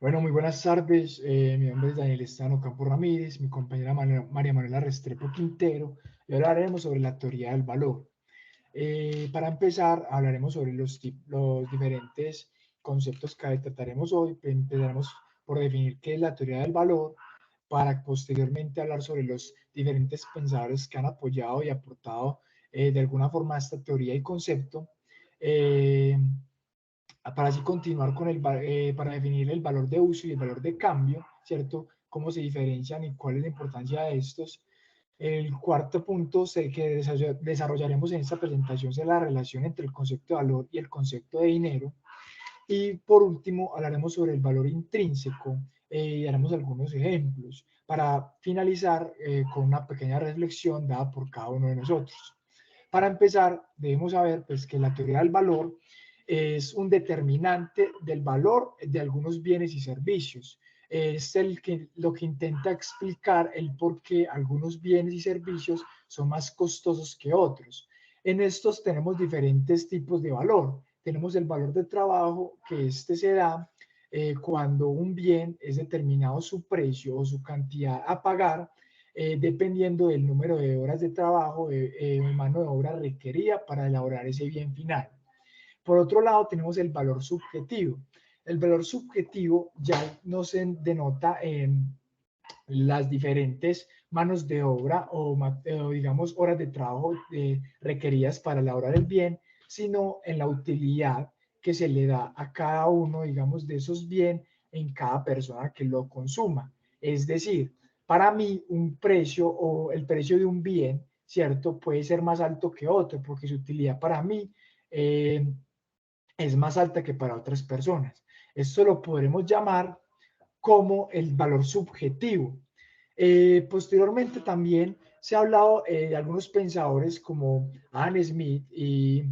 Bueno, muy buenas tardes. Mi nombre es Daniel Estano Campo Ramírez, mi compañera María Manuela Restrepo Quintero, y hablaremos sobre la teoría del valor. Para empezar, hablaremos sobre los diferentes conceptos que trataremos hoy. Empezaremos por definir qué es la teoría del valor, para posteriormente hablar sobre los diferentes pensadores que han apoyado y aportado de alguna forma esta teoría y concepto. Eh, para así continuar con para definir el valor de uso y el valor de cambio, ¿cierto? Cómo se diferencian y cuál es la importancia de estos. El cuarto punto que desarrollaremos en esta presentación será la relación entre el concepto de valor y el concepto de dinero. Y por último, hablaremos sobre el valor intrínseco y haremos algunos ejemplos para finalizar con una pequeña reflexión dada por cada uno de nosotros. Para empezar, debemos saber pues, que la teoría del valor es un determinante del valor de algunos bienes y servicios. Es lo que intenta explicar el por qué algunos bienes y servicios son más costosos que otros. En estos tenemos diferentes tipos de valor. Tenemos el valor de trabajo, que este se da cuando un bien es determinado su precio o su cantidad a pagar dependiendo del número de horas de trabajo mano de obra requerida para elaborar ese bien final. Por otro lado, tenemos el valor subjetivo. El valor subjetivo ya nos denota en las diferentes manos de obra o digamos horas de trabajo requeridas para elaborar el bien, sino en la utilidad que se le da a cada uno, digamos, de esos bienes en cada persona que lo consuma. Es decir, para mí un precio o el precio de un bien, ¿cierto? Puede ser más alto que otro porque su utilidad para mí es más alta que para otras personas. Esto lo podremos llamar como el valor subjetivo. Posteriormente también se ha hablado de algunos pensadores como Adam Smith y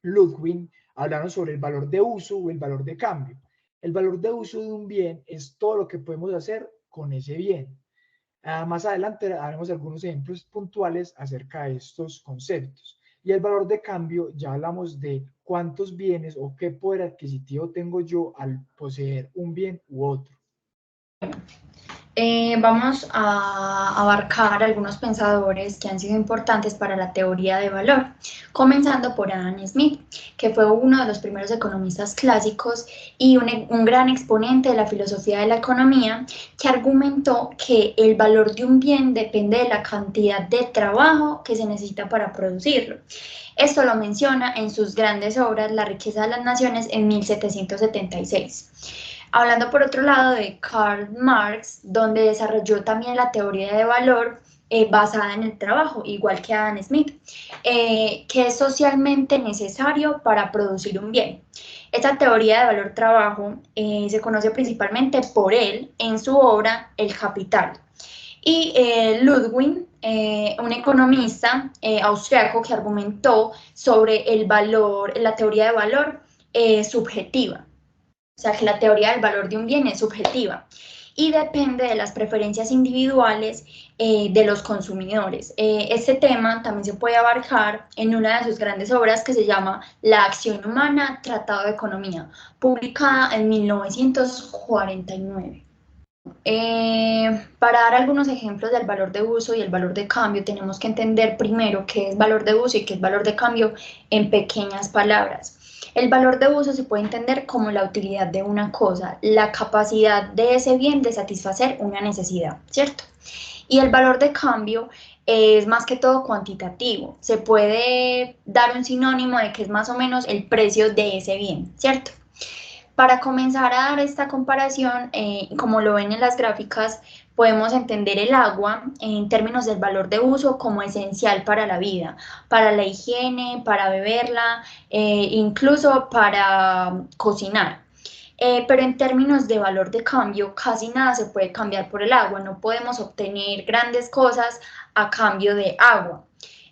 Ludwig, hablaron sobre el valor de uso o el valor de cambio. El valor de uso de un bien es todo lo que podemos hacer con ese bien. Más adelante haremos algunos ejemplos puntuales acerca de estos conceptos. Y el valor de cambio, ya hablamos de cuántos bienes o qué poder adquisitivo tengo yo al poseer un bien u otro. Vamos a abarcar algunos pensadores que han sido importantes para la teoría de valor, comenzando por Adam Smith, que fue uno de los primeros economistas clásicos y un gran exponente de la filosofía de la economía, que argumentó que el valor de un bien depende de la cantidad de trabajo que se necesita para producirlo. Esto lo menciona en sus grandes obras La riqueza de las naciones en 1776. Hablando por otro lado de Karl Marx, donde desarrolló también la teoría de valor basada en el trabajo, igual que Adam Smith, que es socialmente necesario para producir un bien. Esta teoría de valor-trabajo se conoce principalmente por él en su obra El Capital. Y Ludwig, un economista austriaco que argumentó sobre el valor, la teoría de valor subjetiva. O sea, que la teoría del valor de un bien es subjetiva y depende de las preferencias individuales de los consumidores. Este tema también se puede abarcar en una de sus grandes obras que se llama La acción humana, Tratado de Economía, publicada en 1949. Para dar algunos ejemplos del valor de uso y el valor de cambio, tenemos que entender primero qué es valor de uso y qué es valor de cambio en pequeñas palabras. El valor de uso se puede entender como la utilidad de una cosa, la capacidad de ese bien de satisfacer una necesidad, ¿cierto? Y el valor de cambio es más que todo cuantitativo. Se puede dar un sinónimo de que es más o menos el precio de ese bien, ¿cierto? Para comenzar a dar esta comparación, como lo ven en las gráficas, podemos entender el agua en términos del valor de uso como esencial para la vida, para la higiene, para beberla, incluso para cocinar. Pero en términos de valor de cambio, casi nada se puede cambiar por el agua, no podemos obtener grandes cosas a cambio de agua.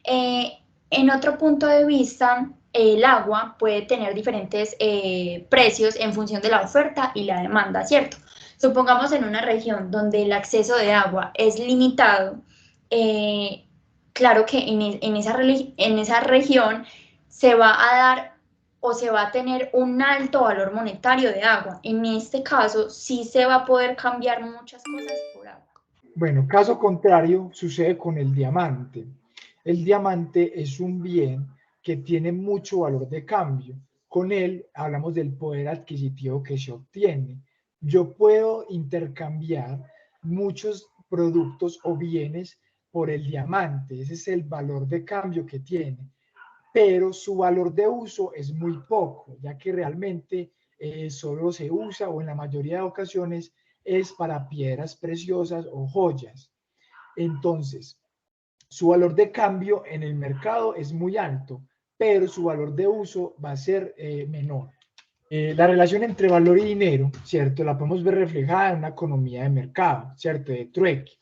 En otro punto de vista, el agua puede tener diferentes precios en función de la oferta y la demanda, ¿cierto? Supongamos en una región donde el acceso de agua es limitado, claro que en esa región se va a dar o se va a tener un alto valor monetario de agua. En este caso, sí se va a poder cambiar muchas cosas por agua. Bueno, caso contrario sucede con el diamante. El diamante es un bien que tiene mucho valor de cambio. Con él hablamos del poder adquisitivo que se obtiene. Yo puedo intercambiar muchos productos o bienes por el diamante. Ese es el valor de cambio que tiene. Pero su valor de uso es muy poco, ya que realmente solo se usa o en la mayoría de ocasiones es para piedras preciosas o joyas. Entonces, su valor de cambio en el mercado es muy alto, pero su valor de uso va a ser menor. La relación entre valor y dinero, ¿cierto? La podemos ver reflejada en una economía de mercado, ¿cierto? De trueque.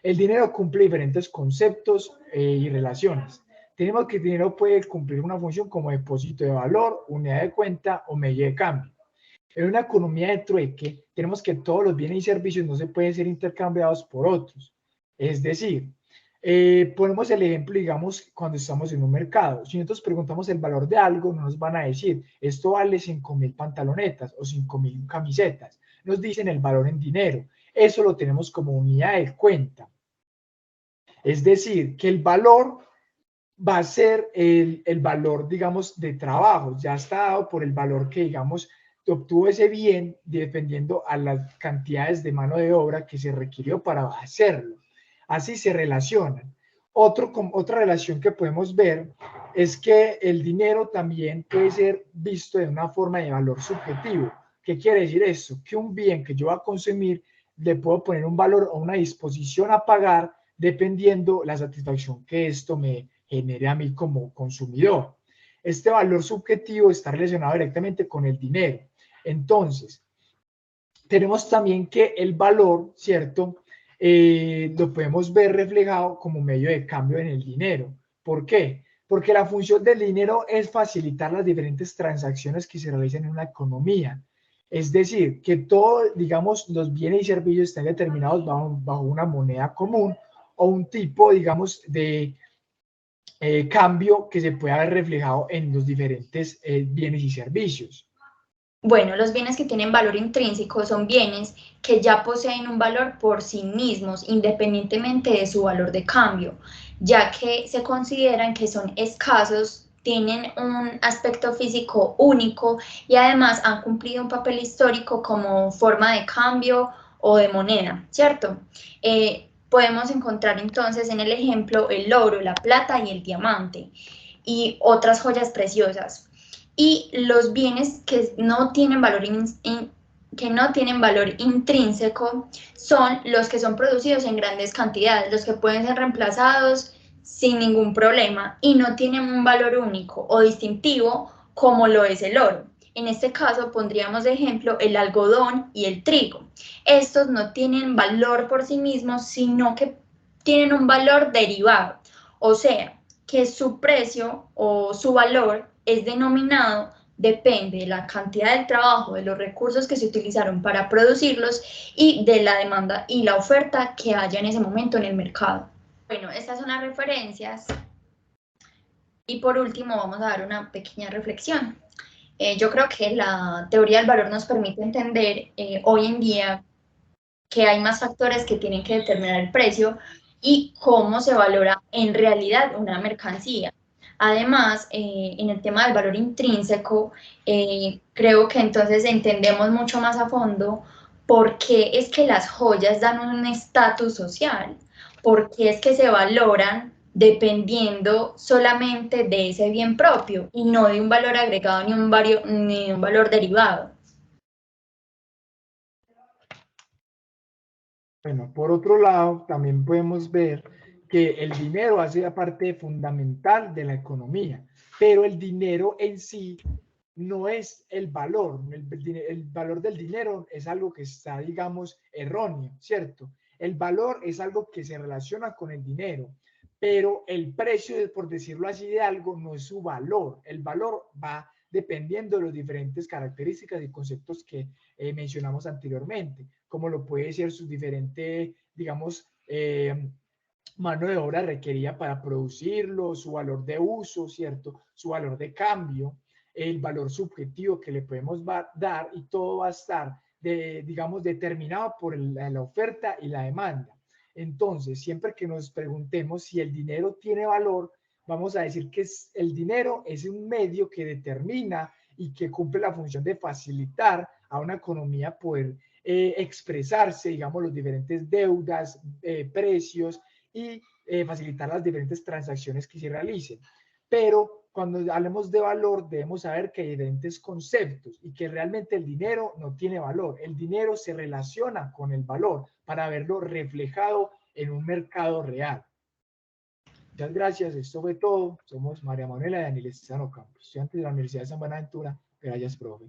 El dinero cumple diferentes conceptos y relaciones. Tenemos que el dinero puede cumplir una función como depósito de valor, unidad de cuenta o medio de cambio. En una economía de trueque, tenemos que todos los bienes y servicios no se pueden ser intercambiados por otros. Es decir, ponemos el ejemplo, digamos, cuando estamos en un mercado. Si nosotros preguntamos el valor de algo, no nos van a decir, esto vale 5.000 pantalonetas o 5.000 camisetas. Nos dicen el valor en dinero. Eso lo tenemos como unidad de cuenta. Es decir, que el valor va a ser el valor, digamos, de trabajo. Ya está dado por el valor que, digamos, obtuvo ese bien dependiendo a las cantidades de mano de obra que se requirió para hacerlo. Así se relacionan. Otra relación que podemos ver es que el dinero también puede ser visto de una forma de valor subjetivo. ¿Qué quiere decir esto? Que un bien que yo voy a consumir le puedo poner un valor o una disposición a pagar dependiendo la satisfacción que esto me genere a mí como consumidor. Este valor subjetivo está relacionado directamente con el dinero. Entonces, tenemos también que el valor, ¿cierto? Lo podemos ver reflejado como medio de cambio en el dinero. ¿Por qué? Porque la función del dinero es facilitar las diferentes transacciones que se realizan en una economía. Es decir, que todos, digamos, los bienes y servicios estén determinados bajo una moneda común o un tipo, digamos, de cambio que se pueda ver reflejado en los diferentes bienes y servicios. Bueno, los bienes que tienen valor intrínseco son bienes que ya poseen un valor por sí mismos, independientemente de su valor de cambio, ya que se consideran que son escasos, tienen un aspecto físico único y además han cumplido un papel histórico como forma de cambio o de moneda, ¿cierto? Podemos encontrar entonces en el ejemplo el oro, la plata y el diamante y otras joyas preciosas. Y los bienes que no tienen valor intrínseco son los que son producidos en grandes cantidades, los que pueden ser reemplazados sin ningún problema y no tienen un valor único o distintivo como lo es el oro. En este caso pondríamos de ejemplo el algodón y el trigo. Estos no tienen valor por sí mismos, sino que tienen un valor derivado, o sea, que su precio o su valor es denominado depende de la cantidad del trabajo, de los recursos que se utilizaron para producirlos y de la demanda y la oferta que haya en ese momento en el mercado. Bueno, estas son las referencias y por último vamos a dar una pequeña reflexión. Yo creo que la teoría del valor nos permite entender hoy en día que hay más factores que tienen que determinar el precio y cómo se valora en realidad una mercancía. Además, en el tema del valor intrínseco, creo que entonces entendemos mucho más a fondo por qué es que las joyas dan un estatus social, por qué es que se valoran dependiendo solamente de ese bien propio y no de un valor agregado ni un valor derivado. Bueno, por otro lado, también podemos ver que el dinero hace parte fundamental de la economía, pero el dinero en sí no es el valor. El valor del dinero es algo que está, digamos, erróneo, ¿cierto? El valor es algo que se relaciona con el dinero, pero el precio, por decirlo así, de algo no es su valor. El valor va dependiendo de las diferentes características y conceptos que mencionamos anteriormente, como lo puede ser su diferente, digamos, mano de obra requerida para producirlo, su valor de uso, ¿cierto? Su valor de cambio. el valor subjetivo que le podemos dar, y todo va a estar, digamos, determinado por la oferta y la demanda. Entonces, siempre que nos preguntemos si el dinero tiene valor, vamos a decir que el dinero es un medio que determina y que cumple la función de facilitar a una economía poder expresarse, digamos, los diferentes deudas, precios y facilitar las diferentes transacciones que se realicen. Pero cuando hablemos de valor, debemos saber que hay diferentes conceptos y que realmente el dinero no tiene valor. El dinero se relaciona con el valor para verlo reflejado en un mercado real. Muchas gracias, esto fue todo. Somos María Manuela y Daniel Estano Campos, estudiantes de la Universidad de San Buenaventura. Gracias, profe.